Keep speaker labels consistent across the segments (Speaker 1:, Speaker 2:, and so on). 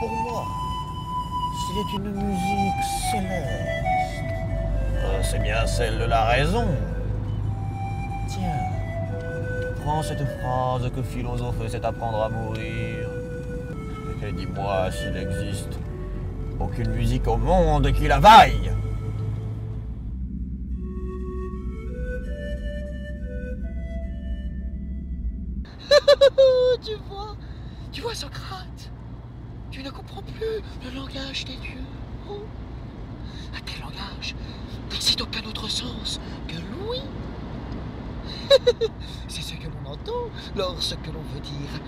Speaker 1: pour moi, s'il est une musique céleste, c'est bien celle de la raison. Tiens, prends cette phrase que philosopher c'est apprendre à mourir. Et dis-moi s'il existe aucune musique au monde qui la vaille.
Speaker 2: Tu vois Socrate, tu ne comprends plus le langage des dieux. Oh. Un tel langage n'existe aucun autre sens que l'ouïe. C'est ce que l'on entend lorsque l'on veut dire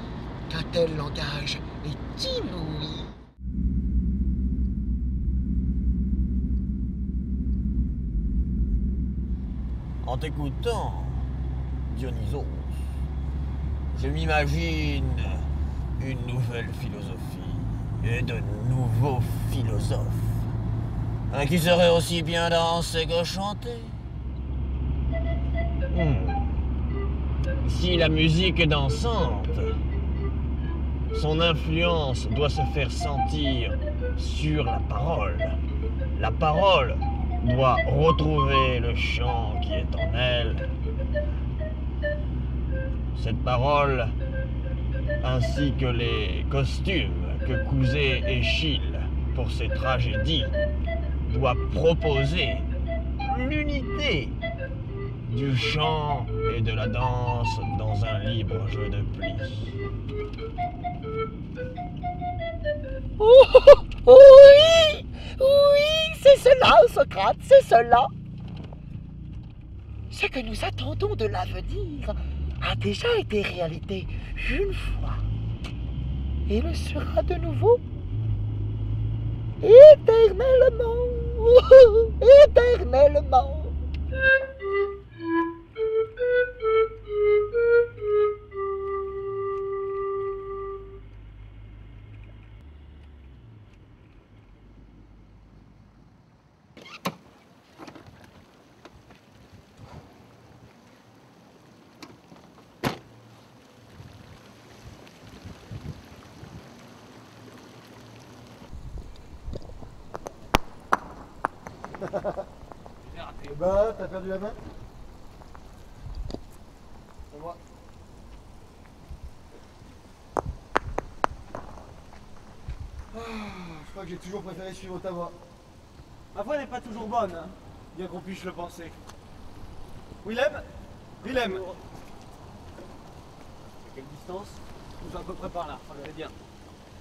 Speaker 2: qu'un tel langage est inouï.
Speaker 1: En t'écoutant, Dionysos, je m'imagine une nouvelle philosophie et de nouveaux philosophes, qui seraient aussi bien dansés que chantés. Si la musique est dansante, son influence doit se faire sentir sur la parole. La parole doit retrouver le chant qui est en elle. Cette parole, ainsi que les costumes que Couzet Eschyle pour ses tragédies, doit proposer l'unité du chant et de la danse dans un libre jeu de plis.
Speaker 2: Oh, oui, oui, c'est cela, Socrate, c'est cela. Ce que nous attendons de l'avenir a déjà été réalité une fois et le sera de nouveau éternellement, éternellement.
Speaker 3: Eh ben, t'as perdu la main? C'est moi. Je crois que j'ai toujours préféré suivre ta voix.
Speaker 4: Ma voix n'est pas toujours bonne, hein, bien qu'on puisse le penser. Willem? Willem! À quelle distance? Nous sommes à peu près par là, c'est bien.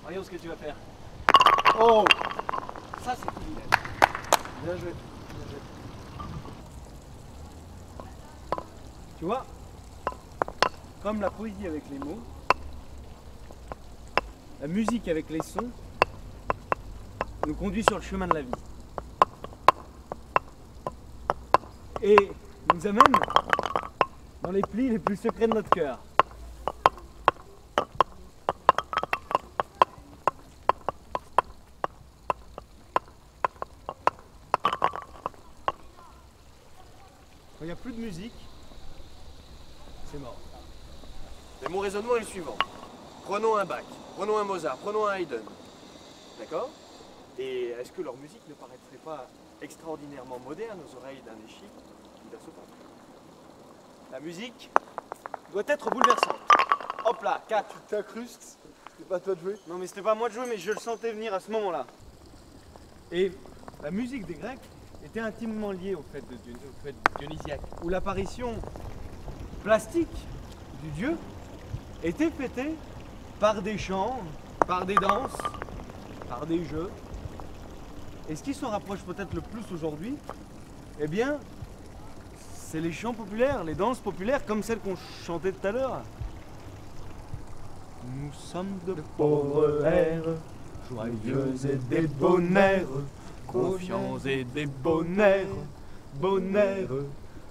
Speaker 4: Voyons ce que tu vas faire.
Speaker 3: Oh!
Speaker 4: Ça, c'est tout, Willem.
Speaker 3: Bien joué. Bien joué.
Speaker 4: Tu vois, comme la poésie avec les mots, la musique avec les sons nous conduit sur le chemin de la vie. Et nous amène dans les plis les plus secrets de notre cœur. Quand il n'y a plus de musique, c'est mort.
Speaker 5: Mais mon raisonnement est le suivant. Prenons un Bach, prenons un Mozart, prenons un Haydn. D'accord? Et est-ce que leur musique ne paraîtrait pas extraordinairement moderne aux oreilles d'un Eschyle ou d'un Chopin? La musique doit être bouleversante. Hop là, 4.
Speaker 3: Tu t'incrustes, c'était pas à toi de jouer.
Speaker 4: Non mais c'était pas à moi de jouer, mais je le sentais venir à ce moment-là. Et la musique des Grecs était intimement liée au fait dionysiaque, où l'apparition plastique du dieu était fêtée par des chants, par des danses, par des jeux. Et ce qui s'en rapproche peut-être le plus aujourd'hui, eh bien, c'est les chants populaires, les danses populaires comme celles qu'on chantait tout à l'heure. Nous sommes de pauvres airs, joyeux et débonnaires, confiants et débonnaires, bonnaires,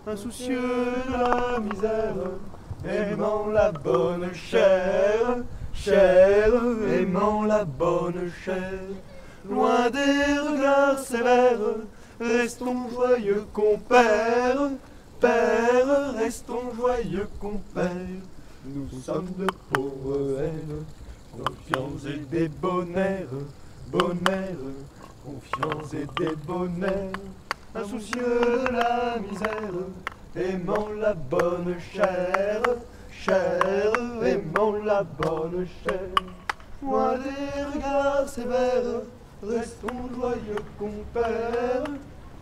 Speaker 4: insoucieux de la misère, aimant la bonne chair, chair, aimant la bonne chair. Loin des regards sévères, restons joyeux compères, père, restons joyeux compères. Nous sommes de pauvres airs,
Speaker 3: Confiance et débonnaire, bonnaire, confiance et débonnaire, insoucieux de la misère, aimant la bonne chair, chair, aimant la bonne chair. Loin des regards sévères, restons joyeux compères,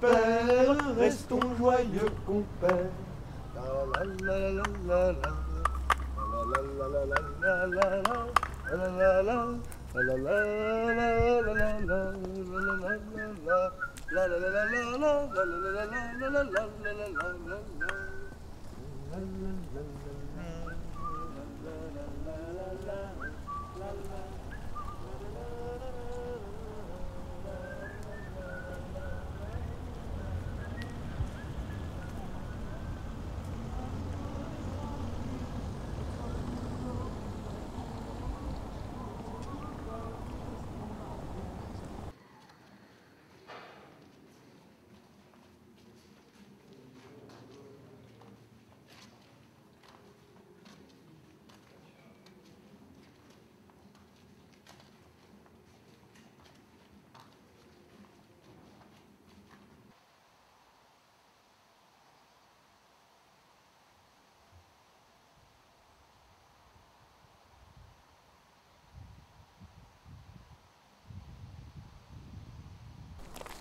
Speaker 3: père, restons joyeux compères. La la la la la.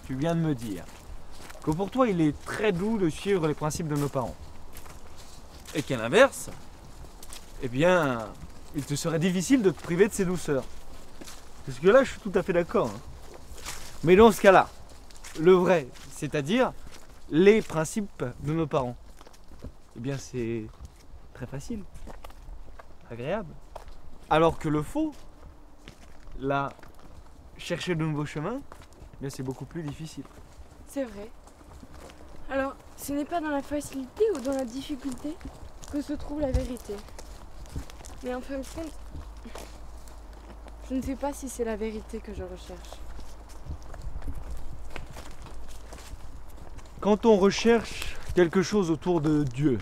Speaker 4: Tu viens de me dire que pour toi il est très doux de suivre les principes de nos parents. Et qu'à l'inverse, eh bien, il te serait difficile de te priver de ces douceurs. Parce que là, je suis tout à fait d'accord. Mais dans ce cas-là, le vrai, c'est-à-dire les principes de nos parents, eh bien c'est très facile, agréable. Alors que le faux, là, chercher de nouveaux chemins, mais c'est beaucoup plus difficile.
Speaker 6: C'est vrai. Alors, ce n'est pas dans la facilité ou dans la difficulté que se trouve la vérité. Mais en fin de compte, je ne sais pas si c'est la vérité que je recherche.
Speaker 4: Quand on recherche quelque chose autour de Dieu,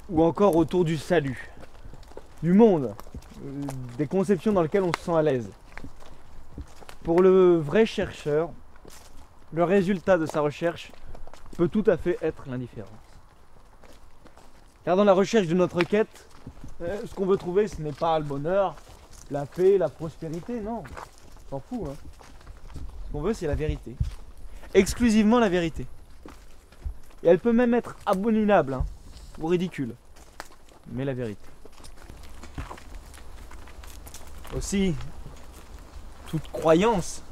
Speaker 4: ou encore autour du salut, du monde, des conceptions dans lesquelles on se sent à l'aise, pour le vrai chercheur, le résultat de sa recherche peut tout à fait être l'indifférence. Car dans la recherche de notre quête, ce qu'on veut trouver, ce n'est pas le bonheur, la paix, la prospérité, non. On s'en fout. Ce qu'on veut, c'est la vérité. Exclusivement la vérité. Et elle peut même être abominable, ou ridicule. Mais la vérité. Aussi, toute croyance,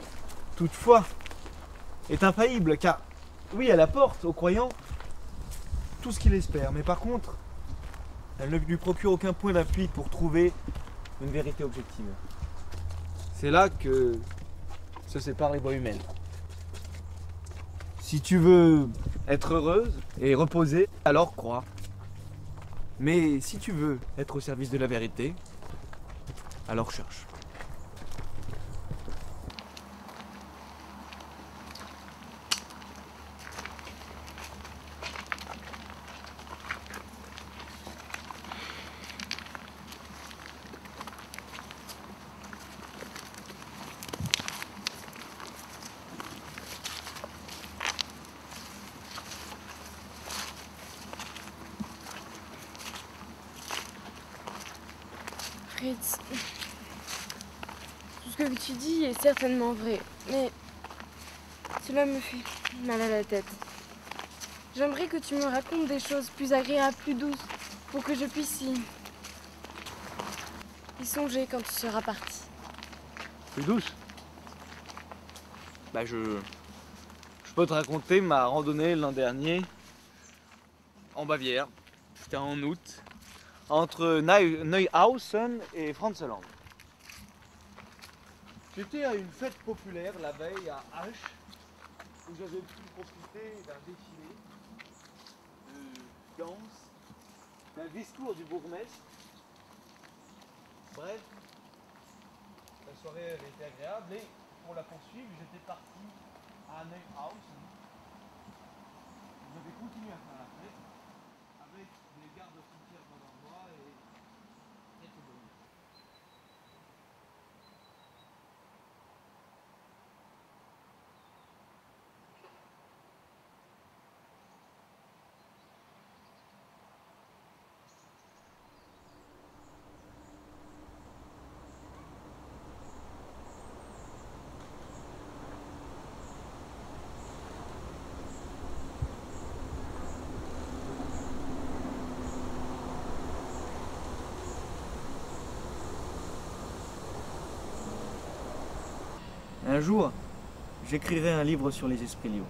Speaker 4: toute foi est infaillible, car oui, elle apporte au croyant tout ce qu'il espère, mais par contre, elle ne lui procure aucun point d'appui pour trouver une vérité objective. C'est là que se séparent les voies humaines. Si tu veux être heureuse et reposée, alors crois. Mais si tu veux être au service de la vérité, alors cherche.
Speaker 6: Fritz, tout ce que tu dis est certainement vrai, mais cela me fait mal à la tête. J'aimerais que tu me racontes des choses plus agréables, plus douces, pour que je puisse y songer quand tu seras parti.
Speaker 4: Plus douce. Je peux te raconter ma randonnée l'an dernier en Bavière. C'était en août, entre Neuhausen et Franzeland. J'étais à une fête populaire la veille à H, où j'avais pu profiter d'un défilé, de danse, d'un discours du bourgmestre. Bref, la soirée avait été agréable et pour la poursuivre, j'étais parti à Neuhausen. J'avais continué à faire la fête avec des gardes frontières devant moi et quelques bonnes. Un jour, j'écrirai un livre sur les esprits libres.